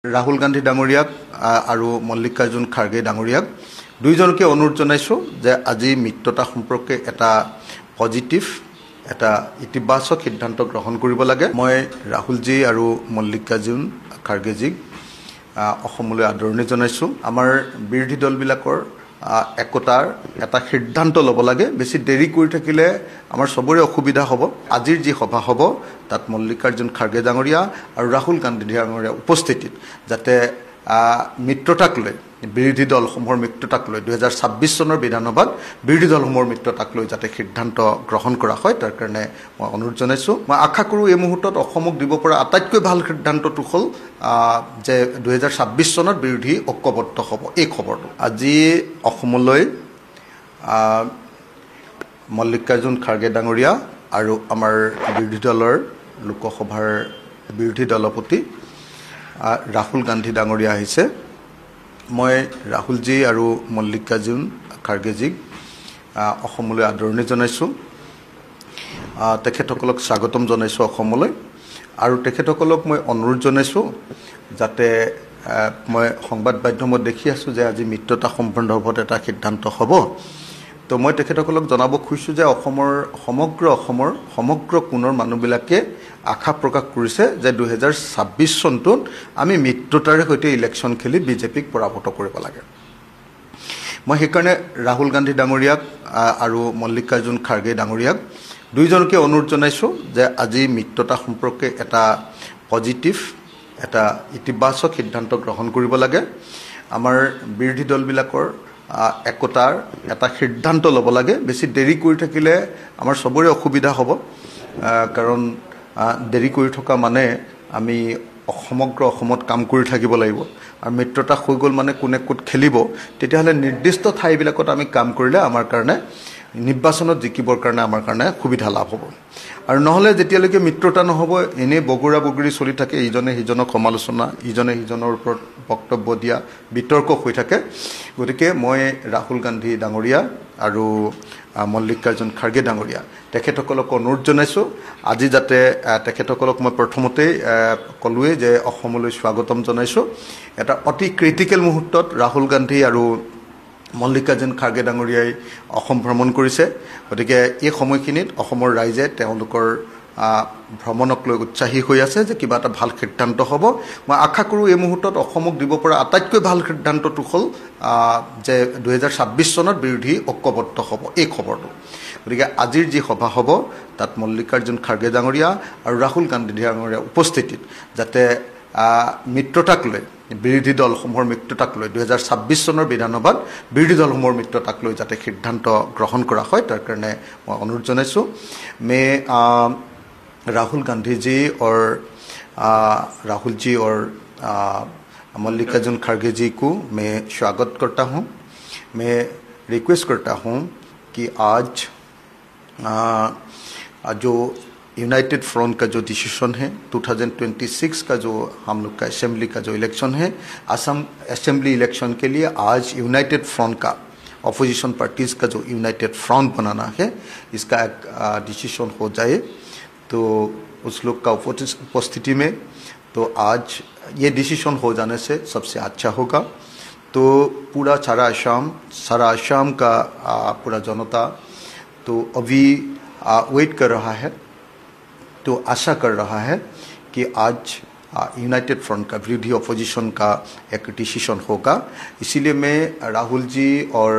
ৰাহুল গান্ধী ডাঙৰীয়াক আৰু মল্লিকাৰ্জুন খাৰ্গে ডাঙৰীয়াক দুইজনকে অনুৰোধ জনাইছোঁ যে আজি মিত্ৰতা সম্পৰ্কে এটা পজিটিভ এটা ইতিবাচক সিদ্ধান্ত গ্ৰহণ কৰিব লাগে। মই ৰাহুলজী আৰু মল্লিকাৰ্জুন খাৰ্গেজীক অসমলৈ আদৰণি জনাইছোঁ। আমাৰ বিৰোধী দলবিলাকৰ একতাৰ এটা সিদ্ধান্ত ল'ব লাগে। বেছি দেৰি কৰি থাকিলে আমাৰ সবৰে অসুবিধা হ'ব। আজিৰ যি সভা হ'ব তাত মল্লিকাৰ্জুন খাৰ্গে ডাঙৰীয়া আৰু ৰাহুল গান্ধী ডাঙৰীয়া উপস্থিতিত যাতে মিত্ৰতাক লৈ বিৰোধী দলসমূহৰ মিত্ৰতাক লৈ 2026 চনৰ বিধানসভাত বিৰোধী দলসমূহৰ মিত্ৰতাক লৈ যাতে সিদ্ধান্ত গ্ৰহণ কৰা হয় তাৰ কাৰণে মই অনুৰোধ জনাইছোঁ। মই আশা কৰোঁ এই মুহূৰ্তত অসমক দিব পৰা আটাইতকৈ ভাল সিদ্ধান্তটো হ'ল যে 2026 চনত বিৰোধী ঐক্যবদ্ধ হ'ব এই খবৰটো। আজি অসমলৈ মল্লিকাৰ্জুন খাৰ্গে ডাঙৰীয়া আৰু আমাৰ বিৰোধী দলৰ লোকসভাৰ বিৰোধী দলপতি ৰাহুল গান্ধী ডাঙৰীয়া আহিছে। মই ৰাহুলজী আৰু মল্লিকাৰ্জুন খাৰ্গেজীক অসমলৈ আদৰণি জনাইছোঁ। তেখেতসকলক স্বাগতম জনাইছোঁ অসমলৈ আৰু তেখেতসকলক মই অনুৰোধ জনাইছোঁ যাতে মই সংবাদ মাধ্যমত দেখি আছোঁ যে আজি মিত্ৰতা সন্দৰ্ভত এটা সিদ্ধান্ত হ'ব। তো মই তেখেতসকলক জনাব খুজিছোঁ যে অসমৰ সমগ্ৰ কোণৰ মানুহবিলাকে আশা প্ৰকাশ কৰিছে যে 2026 চনটোত আমি মিত্ৰতাৰে সৈতে ইলেকশ্যন খেলি বিজেপিক পৰাভূত কৰিব লাগে। মই সেইকাৰণে ৰাহুল গান্ধী ডাঙৰীয়াক আৰু মল্লিকাৰ্জুন খাৰ্গে ডাঙৰীয়াক দুইজনকে অনুৰোধ জনাইছোঁ যে আজি মিত্ৰতা সম্পৰ্কে এটা পজিটিভ এটা ইতিবাচক সিদ্ধান্ত গ্ৰহণ কৰিব লাগে। আমাৰ বিৰোধী দলবিলাকৰ একতাৰ এটা সিদ্ধান্ত ল'ব লাগে। বেছি দেৰি কৰি থাকিলে আমাৰ সবৰে অসুবিধা হ'ব, কাৰণ দেৰি কৰি থকা মানে আমি সমগ্ৰ অসমত কাম কৰি থাকিব লাগিব আৰু মিত্ৰতা হৈ গ'ল মানে কোনে ক'ত খেলিব, তেতিয়াহ'লে নিৰ্দিষ্ট ঠাইবিলাকত আমি কাম কৰিলে আমাৰ কাৰণে নিৰ্বাচনত জিকিবৰ কাৰণে আমাৰ কাৰণে সুবিধা লাভ হ'ব। আৰু নহ'লে যেতিয়ালৈকে মিত্ৰতা নহ'ব এনেই বগৰা বগৰী চলি থাকে, ইজনে সিজনক সমালোচনা, ইজনে সিজনৰ ওপৰত বক্তব্য দিয়া, বিতৰ্ক হৈ থাকে। গতিকে মই ৰাহুল গান্ধী ডাঙৰীয়া আৰু মল্লিকাৰ্জুন খাৰ্গে ডাঙৰীয়া তেখেতসকলক অনুৰোধ জনাইছোঁ আজি যাতে তেখেতসকলক মই প্ৰথমতেই ক'লোৱেই যে অসমলৈ স্বাগতম জনাইছোঁ। এটা অতি ক্ৰিটিকেল মুহূৰ্তত ৰাহুল গান্ধী আৰু মল্লিকাৰ্জুন খাৰ্গে ডাঙৰীয়াই অসম ভ্ৰমণ কৰিছে। গতিকে এই সময়খিনিত অসমৰ ৰাইজে তেওঁলোকৰ ভ্ৰমণক লৈ উৎসাহী হৈ আছে যে কিবা এটা ভাল সিদ্ধান্ত হ'ব। মই আশা কৰোঁ এই মুহূৰ্তত অসমক দিব পৰা আটাইতকৈ ভাল সিদ্ধান্তটো হ'ল যে 2026 চনত বিৰোধী ঐক্যবদ্ধ হ'ব এই খবৰটো। গতিকে আজিৰ যি সভা হ'ব তাত মল্লিকাৰ্জুন খাৰ্গে ডাঙৰীয়া আৰু ৰাহুল গান্ধী ডাঙৰীয়া উপস্থিতিত যাতে মিত্ৰতাক লৈ বিৰোধী দলসমূহৰ মিত্ৰতাক লৈ 2026 চনৰ বিধানসভাত বিৰোধী দলসমূহৰ মিত্ৰতাক লৈ যাতে সিদ্ধান্ত গ্ৰহণ কৰা হয় তাৰ কাৰণে মই অনুৰোধ জনাইছোঁ। राहुल गांधी जी और मल्लिकार्जुन खड़गे जी को मैं स्वागत करता हूं। मैं रिक्वेस्ट करता हूं कि आज जो यूनाइटेड फ्रंट का जो डिसीजन है 2026 का जो हम लोग का असेंबली का जो इलेक्शन है, असम असेंबली इलेक्शन के लिए आज यूनाइटेड फ्रंट का अपोजिशन पार्टीज़ का जो यूनाइटेड फ्रंट बनाना है इसका एक डिसीजन हो जाए तो उस लोग का उपस्थिति में तो आज ये डिसीजन हो जाने से सबसे अच्छा होगा। तो पूरा सारा आसाम का पूरा जनता तो अभी वेट कर रहा है, तो आशा कर रहा है कि आज यूनाइटेड फ्रंट का विरोधी अपोजिशन का एक डिसीजन होगा। इसीलिए मैं राहुल जी और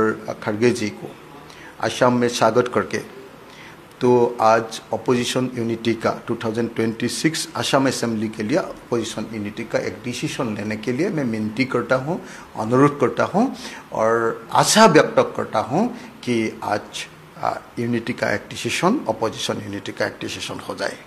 खड़गे जी को आसाम में स्वागत करके तो आज अपोजिशन यूनिटी का 2026 असम असेंबली के लिए अपोजिशन यूनिटी का एक डिसीजन लेने के लिए मैं विनती करता हूँ, अनुरोध करता हूँ और आशा व्यक्त करता हूँ कि आज यूनिटी का एक डिसीजन अपोजिशन यूनिटी का एक डिसीजन हो जाए।